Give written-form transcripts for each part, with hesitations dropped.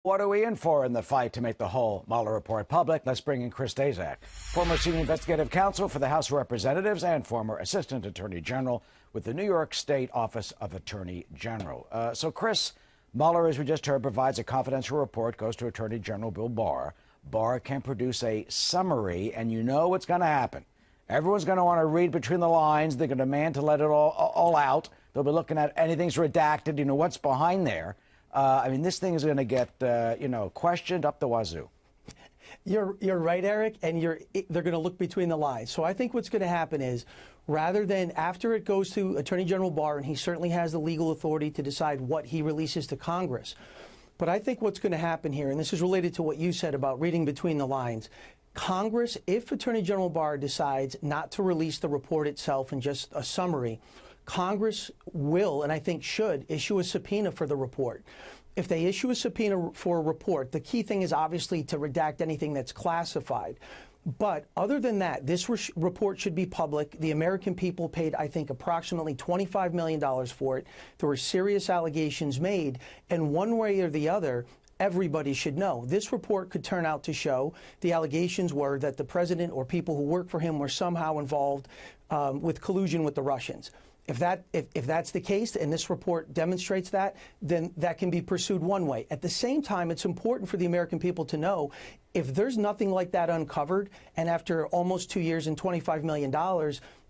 What are we in for in the fight to make the whole Mueller report public? Let's bring in Chris Daszak, former senior investigative counsel for the House of Representatives and former assistant attorney general with the New York State Office of Attorney General. So, Chris, Mueller, as we just heard, provides a confidential report, goes to Attorney General Bill Barr. Barr can produce a summary, and you know what's going to happen. Everyone's going to want to read between the lines. They're going to demand to let it all out. They'll be looking at anything's redacted, you know, what's behind there. I mean, this thing is going to get, questioned up the wazoo. You're right, Eric, and they're going to look between the lines. So I think what's going to happen is, rather than after it goes to Attorney General Barr, and he certainly has the legal authority to decide what he releases to Congress, but I think what's going to happen here, and this is related to what you said about reading between the lines, Congress, if Attorney General Barr decides not to release the report itself and just a summary, Congress will, and I think should, issue a subpoena for the report. If they issue a subpoena for a report, the key thing is obviously to redact anything that's classified. But other than that, this report should be public. The American people paid, I think, approximately $25 million for it. There were serious allegations made, and one way or the other, everybody should know. This report could turn out to show the allegations were that the president or people who work for him were somehow involved with collusion with the Russians. If that's the case, and this report demonstrates that, then that can be pursued one way. At the same time, it's important for the American people to know if there's nothing like that uncovered, and after almost 2 years and $25 million,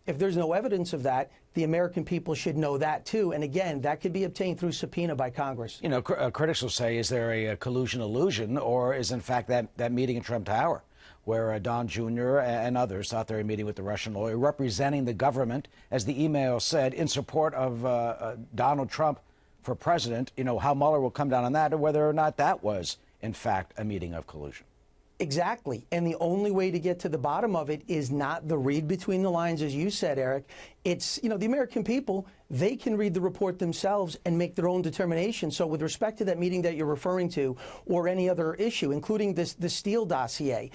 if there's no evidence of that, the American people should know that too. And again, that could be obtained through subpoena by Congress. You know, critics will say, is there a collusion illusion, or is in fact that meeting in Trump Tower, where Don Jr. and others thought they were meeting with the Russian lawyer representing the government, as the email said, in support of Donald Trump for president, you know, how Mueller will come down on that, and whether or not that was, in fact, a meeting of collusion. Exactly. And the only way to get to the bottom of it is not the read between the lines, as you said, Eric. It's, you know, the American people, they can read the report themselves and make their own determination. So with respect to that meeting that you're referring to, or any other issue, including the Steele dossier,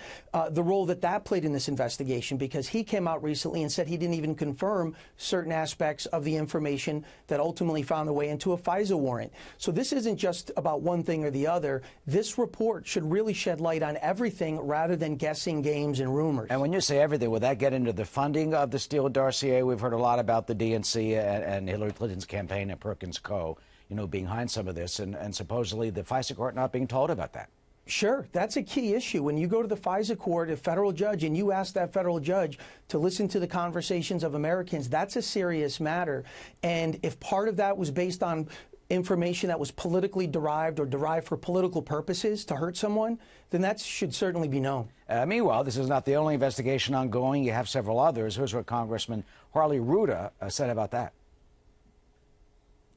the role that played in this investigation, because he came out recently and said he didn't even confirm certain aspects of the information that ultimately found their way into a FISA warrant. So this isn't just about one thing or the other. This report should really shed light on everything rather than guessing games and rumors. And when you say everything, would that get into the funding of the Steele dossier? We've heard a lot about the DNC and Hillary Clinton's campaign and Perkins Co., you know, behind some of this, and supposedly the FISA court not being told about that. Sure, that's a key issue. When you go to the FISA court, a federal judge, and you ask that federal judge to listen to the conversations of Americans, that's a serious matter. And if part of that was based on information that was politically derived or derived for political purposes to hurt someone, then that should certainly be known. Meanwhile, this is not the only investigation ongoing. You have several others. Here's what Congressman Harley Ruda said about that.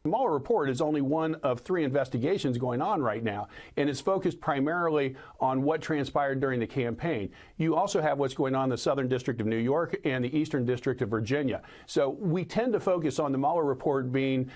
The Mueller report is only one of 3 investigations going on right now, and it's focused primarily on what transpired during the campaign. You also have what's going on in the Southern District of New York and the Eastern District of Virginia. So we tend to focus on the Mueller report being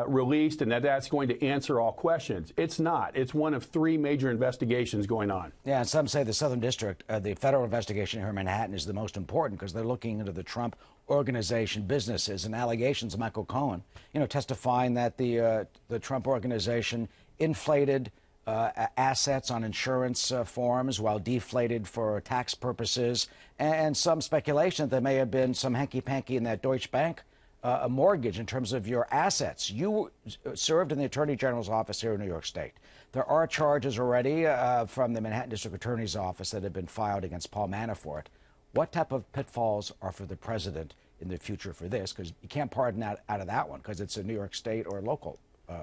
released and that's going to answer all questions. It's not. It's one of 3 major investigations going on. Yeah, and some say the Southern District, the federal investigation here in Manhattan, is the most important because they're looking into the Trump organization, businesses, and allegations of Michael Cohen, you know, testifying that the Trump organization inflated assets on insurance forms while deflated for tax purposes, and some speculation that there may have been some hanky-panky in that Deutsche Bank a mortgage in terms of your assets. You served in the Attorney General's office here in New York State. There are charges already from the Manhattan District Attorney's office that have been filed against Paul Manafort. What type of pitfalls are for the president in the future for this? Because you can't pardon out of that one because it's a New York State or local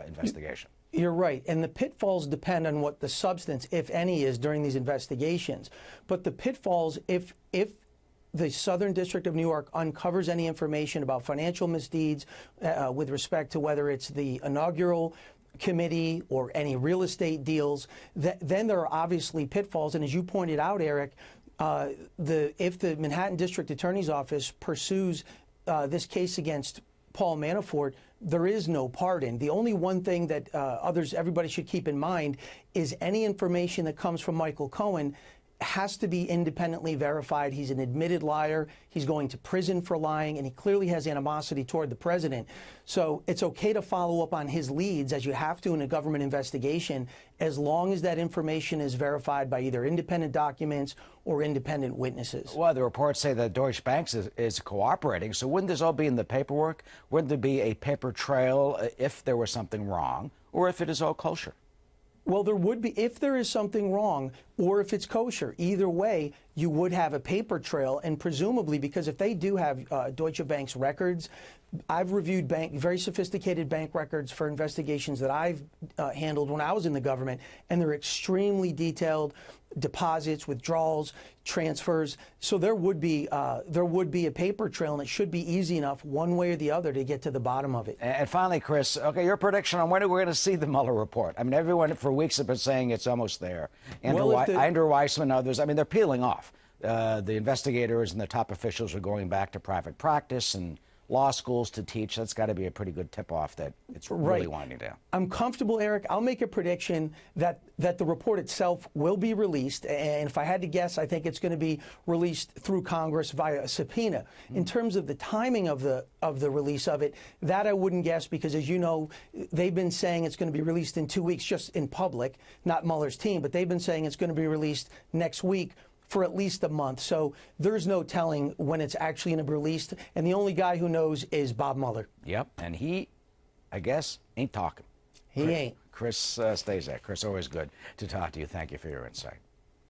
investigation. You're right. And the pitfalls depend on what the substance, if any, is during these investigations. But the pitfalls, if the Southern District of New York uncovers any information about financial misdeeds with respect to whether it's the inaugural committee or any real estate deals, then there are obviously pitfalls. And as you pointed out, Eric, if the Manhattan District Attorney's Office pursues this case against Paul Manafort, there is no pardon. The only one thing that everybody should keep in mind is any information that comes from Michael Cohen has to be independently verified. He's an admitted liar. He's going to prison for lying, and he clearly has animosity toward the president. So it's okay to follow up on his leads, as you have to in a government investigation, as long as that information is verified by either independent documents or independent witnesses. Well, the reports say that Deutsche Bank is cooperating. So wouldn't this all be in the paperwork? Wouldn't there be a paper trail if there was something wrong, or if it is all kosher? Well, there would be, if there is something wrong or if it's kosher. Either way, you would have a paper trail, and presumably, because if they do have Deutsche Bank's records, I've reviewed very sophisticated bank records for investigations that I've handled when I was in the government, and they're extremely detailed. Deposits, withdrawals, transfers. So there would be a paper trail, and it should be easy enough one way or the other to get to the bottom of it. And finally, Chris, okay, your prediction on when we're going to see the Mueller report. I mean, everyone for weeks have been saying it's almost there. Andrew Weissman, others, I mean, they're peeling off. The investigators and the top officials are going back to private practice and law schools to teach. That's got to be a pretty good tip-off that it's really winding down. I'm comfortable, Eric. I'll make a prediction that the report itself will be released, and if I had to guess, I think it's going to be released through Congress via a subpoena. In terms of the timing of the release of it, that I wouldn't guess, because as you know, they've been saying it's going to be released in 2 weeks, just in public, not Mueller's team, but they've been saying it's going to be released next week for at least a month. So there's no telling when it's actually going to be released. And the only guy who knows is Bob Mueller. Yep. And he, I guess, ain't talking. He ain't. Chris stays there. Chris, always good to talk to you. Thank you for your insight.